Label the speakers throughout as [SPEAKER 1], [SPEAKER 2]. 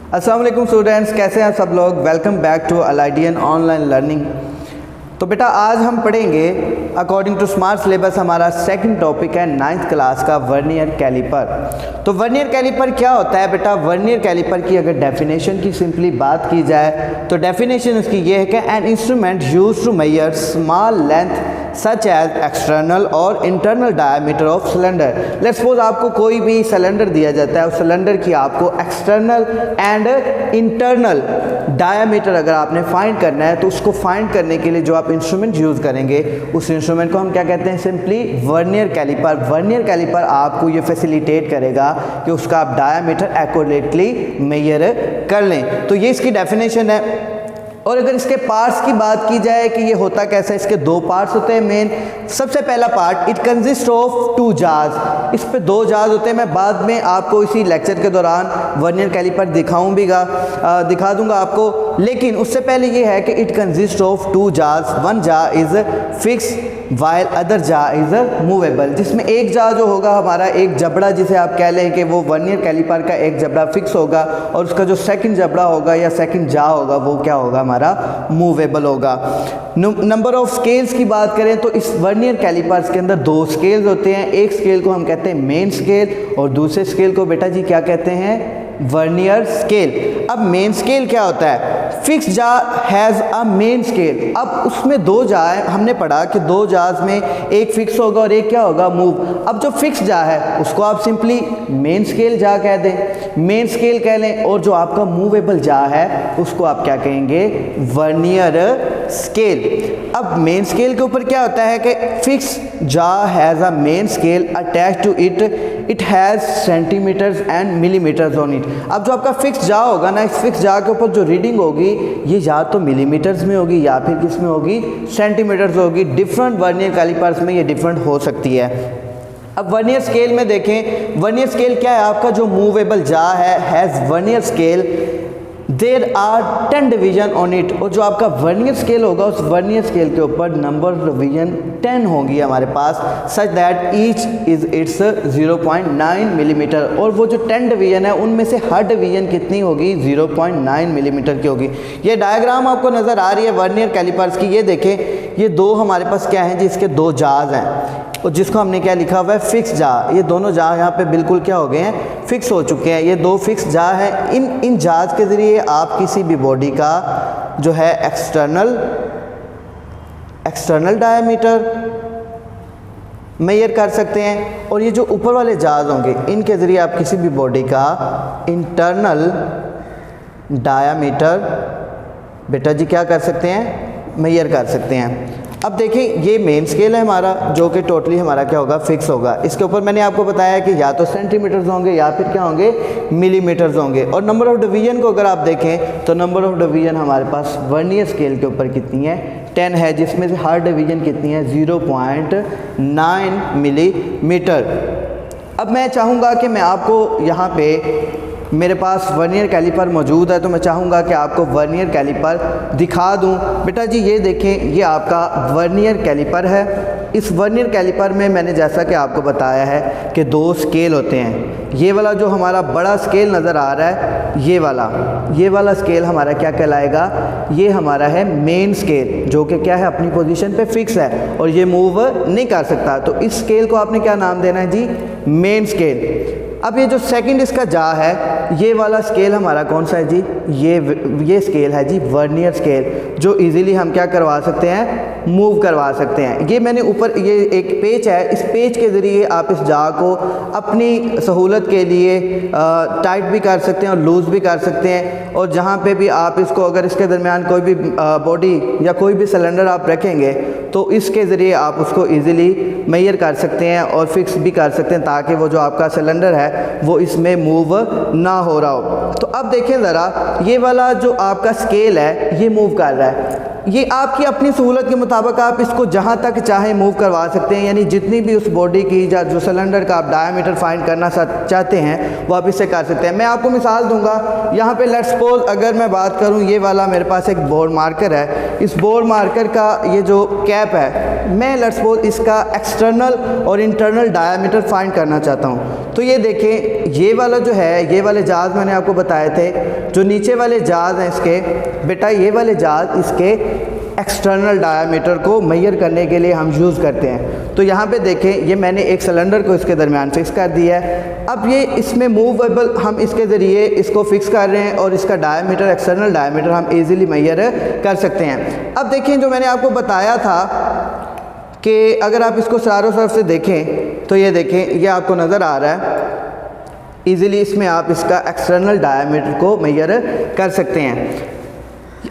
[SPEAKER 1] अस्सलाम वालेकुम स्टूडेंट्स, कैसे हैं सब लोग। वेलकम बैक टू अलाइडियन ऑनलाइन लर्निंग। तो बेटा आज हम पढ़ेंगे अकॉर्डिंग टू स्मार्ट सिलेबस हमारा सेकंड टॉपिक है 9th क्लास का वर्नियर कैलिपर। तो वर्नियर कैलिपर क्या होता है बेटा? वर्नियर कैलिपर की अगर डेफिनेशन की सिंपली बात की जाए तो डेफिनेशन उसकी ये है कि an instrument used to measure small length such as external और internal diameter of cylinder. Let's suppose आपको कोई भी सिलेंडर दिया जाता है, उस सिलेंडर की आपको एक्सटर्नल एंड इंटरनल डायमीटर अगर आपने फाइंड करना है तो उसको फाइंड करने के लिए जो आप इंस्ट्रूमेंट यूज़ करेंगे उस इंस्ट्रूमेंट को हम क्या कहते हैं? Simply vernier caliper. Vernier caliper आपको ये फैसिलिटेट करेगा कि उसका आप डायमीटर एक्यूरेटली मेजर कर लें। तो ये इसकी डेफिनेशन है। और अगर इसके पार्ट्स की बात की जाए कि ये होता कैसा है, इसके दो पार्ट्स होते हैं मेन। सबसे पहला part, it consist of 2 jars. इस पे 2 जार्स होते हैं। मैं बाद में आपको इसी लेक्चर के दौरान वर्नियर कैलिपर दिखा दूंगा आपको, लेकिन उससे पहले ये है कि it consist of 2 jars. 1 jar is fix while other jar is movable, जिसमें एक जार जो होगा हमारा एक जबड़ा, जिसे आप कह लें कि वो वर्नियर कैलिपर का एक जबड़ा फिक्स होगा और उसका जो सेकंड जबड़ा होगा या सेकंड जार होगा वो क्या होगा? हमारा मूवेबल होगा। नंबर ऑफ स्केल्स की बात करें तो इस वर्नियर कैलिपर्स के अंदर 2 स्केल्स होते हैं। एक स्केल को हम कहते हैं मेन स्केल और दूसरे स्केल को बेटा जी क्या कहते हैं? Vernier scale. अब मेन स्केल क्या होता है? Fix jaw has a main scale. अब उसमें 2 जार, हमने पढ़ा कि 2 जार्स में एक फिक्स होगा और एक क्या होगा? मूव। अब जो फिक्स जार है उसको आप सिंपली मेन स्केल जार कह दें, मेन स्केल कह लें, और जो आपका मूवेबल जार है उसको आप क्या कहेंगे? Vernier scale. अब मेन स्केल के ऊपर क्या होता है कि fixed jaw has a main scale attached to it has centimetres and millimetres on it. अब जो आपका फिक्स जार होगा ना, इस फिक्स जार के ऊपर जो रीडिंग होगी ये या तो मिलीमीटर्स में होगी या फिर किस में होगी? सेंटीमीटर्स होगी। डिफरेंट वर्नियर कैलिपर्स में ये डिफरेंट हो सकती है। अब वर्नियर स्केल में देखें, वर्नियर स्केल क्या है? आपका जो मूवेबल जार है has vernier scale, there are 10 division on it. और जो आपका वर्नियर स्केल होगा उस वर्नियर स्केल के ऊपर नंबर ऑफ डिवीजन 10 होंगी हमारे पास, such that each is it's 0.9 millimetre. और वो जो 10 डिवीजन है उनमें से हर डिवीजन कितनी होगी? 0.9 मिलीमीटर की होगी। ये डायग्राम आपको नज़र आ रही है वर्नियर कैलिपर्स की। ये देखें, ये 2 हमारे पास क्या हैं? जिसके 2 जार्स हैं और जिसको हमने क्या लिखा हुआ है? Fix jar. ये दोनों जार यहाँ पे बिल्कुल क्या हो गए हैं? फिक्स हो चुके हैं। ये 2 फिक्स जार हैं। इन जार्स के ज़रिए आप किसी भी बॉडी का जो है एक्सटर्नल डायमीटर मेजर कर सकते हैं, और ये जो ऊपर वाले जार्स होंगे इनके ज़रिए आप किसी भी बॉडी का इंटरनल डायमीटर बेटा जी क्या कर सकते हैं? मेजर कर सकते हैं। अब देखिए, ये मेन स्केल है हमारा जो कि टोटली हमारा क्या होगा? फिक्स होगा। इसके ऊपर मैंने आपको बताया कि या तो सेंटीमीटर्स होंगे या फिर क्या होंगे? मिलीमीटर्स होंगे। और नंबर ऑफ डिवीजन को अगर आप देखें तो नंबर ऑफ डिवीजन हमारे पास वर्नियर स्केल के ऊपर कितनी है? 10 है, जिसमें से हर डिवीजन कितनी है? 0.9 मिलीमीटर। अब मैं चाहूँगा कि मैं आपको यहाँ पे, मेरे पास वर्नियर कैलिपर मौजूद है तो मैं चाहूँगा कि आपको वर्नियर कैलिपर दिखा दूँ। बेटा जी ये देखें, ये आपका वर्नियर कैलिपर है। इस वर्नियर कैलिपर में मैंने जैसा कि आपको बताया है कि 2 स्केल होते हैं। ये वाला जो हमारा बड़ा स्केल नज़र आ रहा है, ये वाला स्केल हमारा क्या कहलाएगा? ये हमारा है मेन स्केल, जो कि क्या है? अपनी पोजीशन पे फिक्स है और ये मूव नहीं कर सकता। तो इस स्केल को आपने क्या नाम देना है जी? Main scale. अब ये जो सेकंड इसका जार है, ये वाला स्केल हमारा कौन सा है जी? ये स्केल है जी वर्नियर स्केल, जो इजीली हम क्या करवा सकते हैं? मूव करवा सकते हैं। ये मैंने ऊपर ये एक पेच है, इस पेच के ज़रिए आप इस जार को अपनी सहूलत के लिए टाइट भी कर सकते हैं और लूज़ भी कर सकते हैं। और जहाँ पे भी आप इसको, अगर इसके दरमियान कोई भी बॉडी या कोई भी सिलेंडर आप रखेंगे तो इसके ज़रिए आप उसको ईज़िली मेजर कर सकते हैं और फिक्स भी कर सकते हैं, ताकि वो जो आपका सिलेंडर है वो इसमें मूव ना हो रहा हो। तो अब देखें ज़रा, ये वाला जो आपका स्केल है ये मूव कर रहा है। ये आपकी अपनी सहूलत के मुताबिक आप इसको जहाँ तक चाहें मूव करवा सकते हैं, यानी जितनी भी उस बॉडी की या जो सिलेंडर का आप डायामीटर फाइंड करना चाहते हैं वो आप इससे कर सकते हैं। मैं आपको मिसाल दूंगा, यहाँ पे लेट्स सपोज अगर मैं बात करूँ, ये वाला मेरे पास एक बोर्ड मार्कर है, इस बोर्ड मार्कर का ये जो कैप है, मैं लेट्स सपोज इसका एक्सटर्नल और इंटरनल डायामीटर फाइंड करना चाहता हूँ। तो ये देखें, ये वाला जो है, ये वाले जहाज़ मैंने आपको बताए थे, जो नीचे वाले जहाज़ हैं इसके, बेटा ये वाले जहाज़ इसके एक्सटर्नल डायामीटर को मेजर करने के लिए हम यूज़ करते हैं। तो यहाँ पे देखें, ये मैंने एक सिलेंडर को इसके दरमियान फिक्स कर दिया है। अब ये इसमें मूवेबल, हम इसके ज़रिए इसको फिक्स कर रहे हैं और इसका डायामीटर, एक्सटर्नल डायामीटर हम इजीली मेजर कर सकते हैं। अब देखें, जो मैंने आपको बताया था कि अगर आप इसको चारों तरफ से देखें तो ये देखें, ये आपको नज़र आ रहा है, ईज़िली इसमें आप इसका एक्सटर्नल डायामीटर को मेजर कर सकते हैं।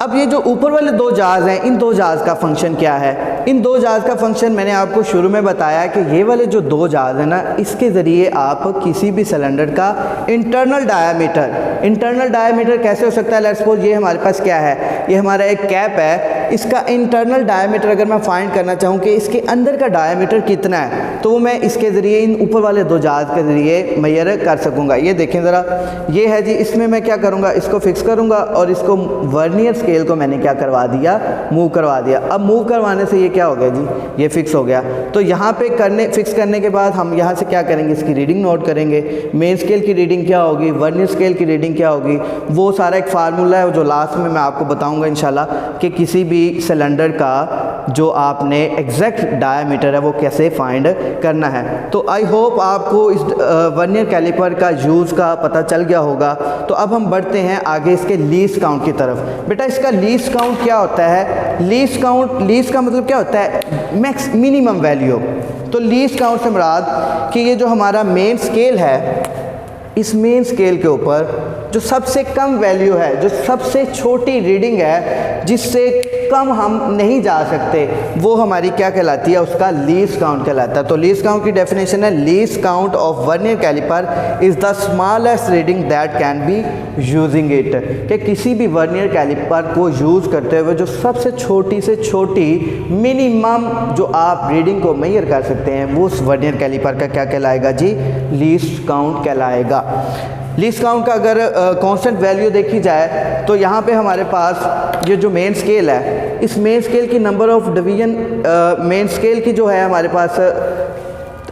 [SPEAKER 1] अब ये जो ऊपर वाले दो जहाज़ हैं, इन दो जहाज़ का फंक्शन क्या है? इन दो जहाज़ का फंक्शन मैंने आपको शुरू में बताया कि ये वाले जो दो जहाज़ हैं ना, इसके ज़रिए आप किसी भी सिलेंडर का इंटरनल डायामीटर कैसे हो सकता है? लेट्स सपोज ये हमारे पास क्या है, ये हमारा एक कैप है, इसका इंटरनल डायामीटर अगर मैं फाइंड करना चाहूँ कि इसके अंदर का डायामीटर कितना है, तो वो मैं इसके ज़रिए इन ऊपर वाले दो जहाज़ के ज़रिए मेजर कर सकूँगा। ये देखें ज़रा, ये है जी, इसमें मैं क्या करूँगा, इसको फिक्स करूँगा और इसको वर्नियर स्केल को मैंने क्या करवा दिया, मूव करवा दिया। अब मूव करवाने से ये क्या हो गया जी, ये फिक्स हो गया। तो यहाँ पे फिक्स करने के बाद हम यहाँ से क्या करेंगे, इसकी रीडिंग नोट करेंगे। मेन स्केल की रीडिंग क्या होगी, वर्नियर स्केल की रीडिंग क्या होगी, वो सारा एक फार्मूला है जो लास्ट में मैं आपको बताऊँगा इंशाल्लाह, कि किसी भी सिलेंडर का जो आपने एग्जैक्ट डायामीटर है वो कैसे फाइंड करना है। तो आई होप आपको इस वर्नियर कैलिपर का यूज़ का पता चल गया होगा। तो अब हम बढ़ते हैं आगे इसके लीस्ट काउंट की तरफ। बेटा इसका लीस्ट काउंट क्या होता है? लीस्ट का मतलब क्या होता है? Minimum value. तो लीस्ट काउंट से मुराद कि ये जो हमारा मेन स्केल है, इस मेन स्केल के ऊपर जो सबसे कम वैल्यू है, जो सबसे छोटी रीडिंग है, जिससे कम हम नहीं जा सकते, वो हमारी क्या कहलाती है? उसका लीस्ट काउंट कहलाता है। तो लीस्ट काउंट की डेफिनेशन है, least count of vernier caliper is the smallest reading that can be using it. कि किसी भी वर्नियर कैलिपर को यूज़ करते हुए जो सबसे छोटी से छोटी मिनिमम जो आप रीडिंग को मेजर कर सकते हैं, वो उस वर्नियर कैलिपर का क्या कहलाएगा जी? लीस्ट काउंट कहलाएगा। लीस्ट काउंट का अगर कांस्टेंट वैल्यू देखी जाए तो यहाँ पे हमारे पास ये जो मेन स्केल है, इस मेन स्केल की number of division, main scale की जो है हमारे पास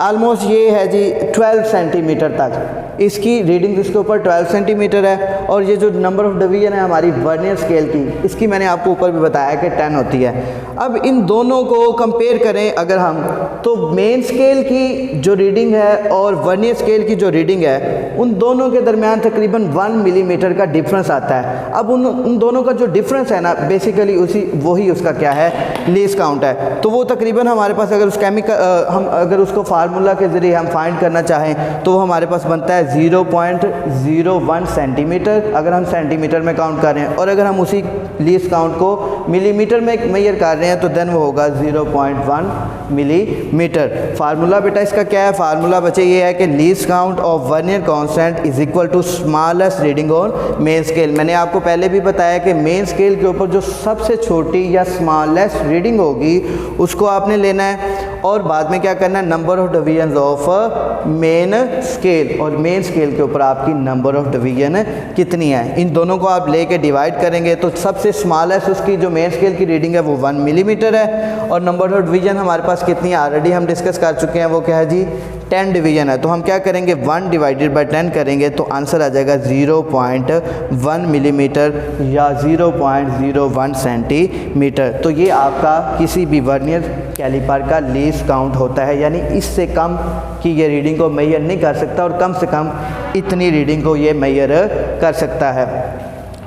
[SPEAKER 1] आलमोस्ट ये है जी 12 सेंटीमीटर तक इसकी रीडिंग, इसके ऊपर 12 सेंटीमीटर है। और ये जो नंबर ऑफ डिवीजन है हमारी वर्नियर स्केल की, इसकी मैंने आपको ऊपर भी बताया कि 10 होती है। अब इन दोनों को कंपेयर करें अगर हम, तो मेन स्केल की जो रीडिंग है और वर्नियर स्केल की जो रीडिंग है, उन दोनों के दरमियान तकरीबन 1 मिलीमीटर का डिफरेंस आता है। अब उन दोनों का जो डिफरेंस है ना, बेसिकली वही उसका क्या है? लीस्ट काउंट है। तो वो तकरीबन हमारे पास अगर उस हम अगर उसको फार्मूला के ज़रिए हम फाइंड करना चाहें तो वो हमारे पास बनता है 0.01 सेंटीमीटर, अगर हम सेंटीमीटर में काउंट कर रहे हैं। और अगर हम उसी लीस्ट काउंट को मिलीमीटर में मेजर कर रहे हैं तो देन वो होगा 0.1 मिलीमीटर। फार्मूला बेटा इसका क्या है? फार्मूला बच्चे ये है कि least count of vernier constant is equal to smallest reading on main scale. मैंने आपको पहले भी बताया कि मेन स्केल के ऊपर जो सबसे छोटी या स्मॉलेस्ट रीडिंग होगी उसको आपने लेना है, और बाद में क्या करना है? Number of division of main scale, और मेन स्केल के ऊपर आपकी नंबर ऑफ डिवीजन कितनी है, इन दोनों को आप लेके डिवाइड करेंगे तो सबसे स्मॉलेस्ट उसकी जो मेन स्केल की रीडिंग है वो 1 मिलीमीटर है, और नंबर ऑफ डिवीजन हमारे पास कितनी है ऑलरेडी हम डिस्कस कर चुके हैं, वो क्या है जी? 10 डिवीजन है। तो हम क्या करेंगे? 1 डिवाइडेड बाई 10 करेंगे तो आंसर आ जाएगा 0.1 मिलीमीटर या 0.01 सेंटीमीटर। तो ये आपका किसी भी वर्नियर कैलिपर का लीस्ट काउंट होता है, यानी इससे कम की ये रीडिंग को मेजर नहीं कर सकता और कम से कम इतनी रीडिंग को ये मेजर कर सकता है।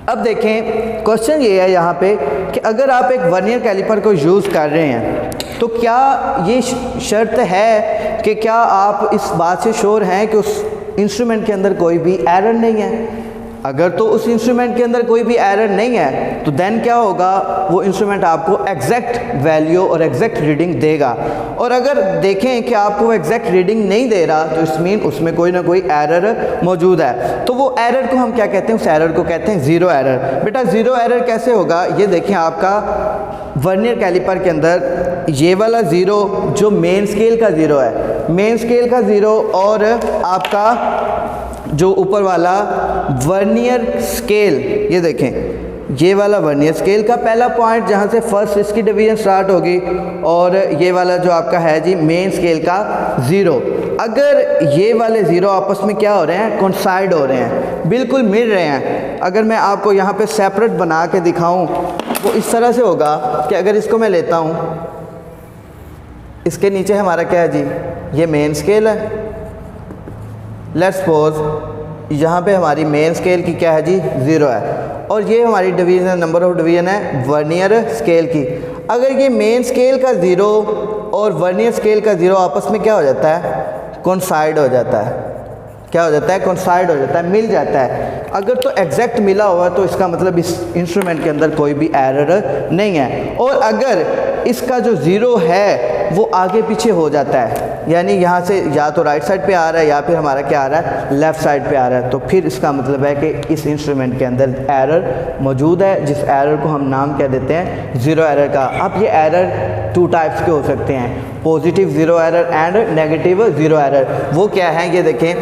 [SPEAKER 1] अब देखें, क्वेश्चन ये है यहाँ पे कि अगर आप एक वर्नियर कैलिपर को यूज़ कर रहे हैं तो क्या ये शर्त है कि क्या आप इस बात से श्योर हैं कि उस इंस्ट्रूमेंट के अंदर कोई भी एरर नहीं है? अगर तो उस इंस्ट्रूमेंट के अंदर कोई भी एरर नहीं है तो देन क्या होगा, वो इंस्ट्रूमेंट आपको एग्जैक्ट वैल्यू और एग्जैक्ट रीडिंग देगा। और अगर देखें कि आपको एग्जैक्ट रीडिंग नहीं दे रहा तो इस मीन उसमें कोई ना कोई एरर मौजूद है। तो वो एरर को हम क्या कहते हैं, उस एरर को कहते हैं ज़ीरो एरर। बेटा ज़ीरो एरर कैसे होगा, ये देखें आपका वर्नियर कैलिपर के अंदर ये वाला ज़ीरो जो मेन स्केल का ज़ीरो है, मेन स्केल का ज़ीरो, और आपका जो ऊपर वाला वर्नियर स्केल, ये देखें ये वाला वर्नियर स्केल का पहला पॉइंट जहाँ से फर्स्ट इसकी डिवीजन स्टार्ट होगी, और ये वाला जो आपका है जी मेन स्केल का ज़ीरो। अगर ये वाले ज़ीरो आपस में क्या हो रहे हैं, कोइंसाइड हो रहे हैं, बिल्कुल मिल रहे हैं। अगर मैं आपको यहाँ पे सेपरेट बना के दिखाऊं वो इस तरह से होगा कि अगर इसको मैं लेता हूँ, इसके नीचे हमारा क्या है जी, ये मेन स्केल है। लेट्स सपोज यहाँ पे हमारी मेन स्केल की क्या है जी, ज़ीरो है, और ये हमारी डिवीज़न, नंबर ऑफ डिवीज़न है वर्नियर स्केल की। अगर ये मेन स्केल का ज़ीरो और वर्नियर स्केल का ज़ीरो आपस में क्या हो जाता है, कोइंसाइड हो जाता है। क्या हो जाता है, कोइंसाइड हो जाता है, मिल जाता है। अगर तो एग्जैक्ट मिला हुआ तो इसका मतलब इस इंस्ट्रूमेंट के अंदर कोई भी एरर नहीं है। और अगर इसका जो ज़ीरो है वो आगे पीछे हो जाता है, यानी यहाँ से या तो राइट साइड पे आ रहा है या फिर हमारा क्या आ रहा है, लेफ़्ट साइड पे आ रहा है, तो फिर इसका मतलब है कि इस इंस्ट्रूमेंट के अंदर एरर मौजूद है, जिस एरर को हम नाम क्या देते हैं, ज़ीरो एरर का। अब ये एरर टू टाइप्स के हो सकते हैं, positive zero error and negative zero error. वो क्या है, ये देखें,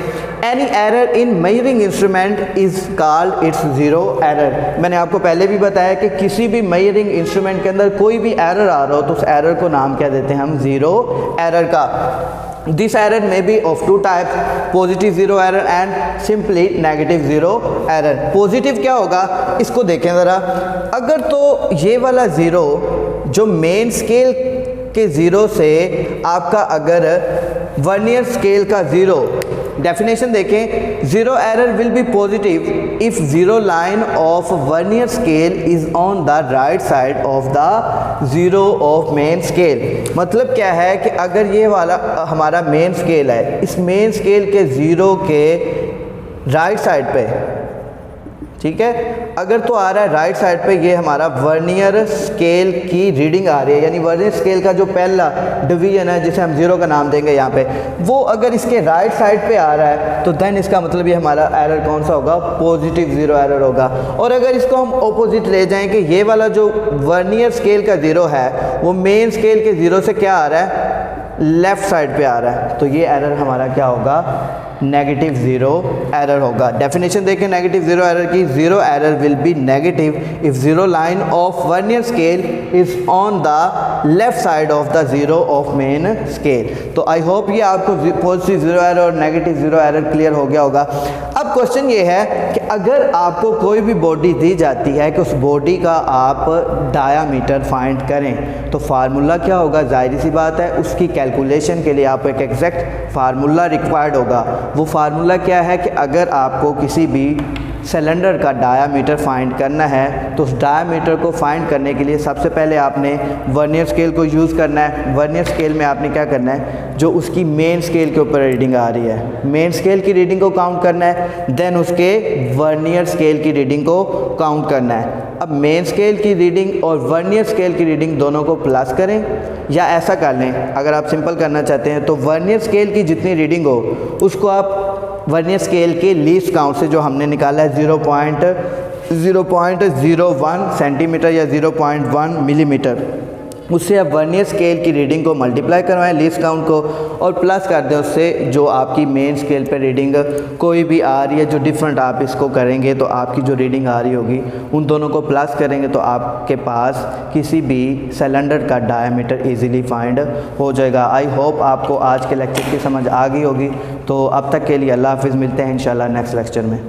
[SPEAKER 1] any error in measuring instrument is called its zero error. मैंने आपको पहले भी बताया कि किसी भी मेजरिंग इंस्ट्रूमेंट के अंदर कोई भी एरर आ रहा हो तो उस एरर को नाम क्या देते हैं हम, ज़ीरो एरर का। This error may be of two types, positive zero error and simply negative zero error. Positive क्या होगा, इसको देखें ज़रा। अगर तो ये वाला ज़ीरो जो मेन स्केल के ज़ीरो से आपका अगर वर्नियर स्केल का ज़ीरो, डेफिनेशन देखें, zero error will be positive if zero line of vernier scale is on the right side of the zero of main scale. मतलब क्या है कि अगर ये वाला हमारा मेन स्केल है, इस मेन स्केल के ज़ीरो के राइट साइड पे, ठीक है, अगर तो आ रहा है राइट साइड पे, ये हमारा वर्नियर स्केल की रीडिंग आ रही है, यानी वर्नियर स्केल का जो पहला डिवीजन है जिसे हम ज़ीरो का नाम देंगे यहाँ पे, वो अगर इसके राइट साइड पे आ रहा है तो देन इसका मतलब ये हमारा एरर कौन सा होगा, पॉजिटिव ज़ीरो एरर होगा। और अगर इसको हम ऑपोजिट ले जाएं कि ये वाला जो वर्नियर स्केल का ज़ीरो है वो मेन स्केल के ज़ीरो से क्या आ रहा है, लेफ़्ट साइड पे आ रहा है, तो ये एरर हमारा क्या होगा, नेगेटिव ज़ीरो एरर होगा। डेफिनेशन देखें नेगेटिव ज़ीरो एरर की, zero error will be negative if zero line of vernier scale is on the left side of the zero of main scale. तो आई होप ये आपको positive zero error और negative zero error clear हो गया होगा। अब question ये है कि अगर आपको कोई भी बॉडी दी जाती है कि उस बॉडी का आप डायामीटर फाइंड करें तो फार्मूला क्या होगा, ज़ाहिर सी बात है उसकी कैलकुलेशन के लिए आपको एक एग्जैक्ट फार्मूला रिक्वायर्ड होगा। वो फार्मूला क्या है कि अगर आपको किसी भी सिलेंडर का डायामीटर फाइंड करना है तो उस डायामीटर को फाइंड करने के लिए सबसे पहले आपने वर्नियर स्केल को यूज़ करना है। वर्नियर स्केल में आपने क्या करना है, जो उसकी मेन स्केल के ऊपर रीडिंग आ रही है, मेन स्केल की रीडिंग को काउंट करना है, देन उसके वर्नियर स्केल की रीडिंग को काउंट करना है। अब मेन स्केल की रीडिंग और वर्नियर स्केल की रीडिंग दोनों को प्लस करें, या ऐसा कर लें, अगर आप सिंपल करना चाहते हैं तो वर्नियर स्केल की जितनी रीडिंग हो उसको आप वर्नियर स्केल के लीस्ट काउंट से, जो हमने निकाला है 0.01 सेंटीमीटर या 0.1 मिलीमीटर, उससे आप वर्नियर स्केल की रीडिंग को मल्टीप्लाई करवाएं लीस्ट काउंट को और प्लस कर दें उससे जो आपकी मेन स्केल पे रीडिंग कोई भी आ रही है, जो डिफरेंट आप इसको करेंगे तो आपकी जो रीडिंग आ रही होगी उन दोनों को प्लस करेंगे तो आपके पास किसी भी सिलेंडर का डायमीटर इजीली फाइंड हो जाएगा। आई होप आपको आज के लेक्चर की समझ आ गई होगी। तो अब तक के लिए अल्लाह हाफिज़, मिलते हैं इंशाल्लाह नेक्स्ट लेक्चर में।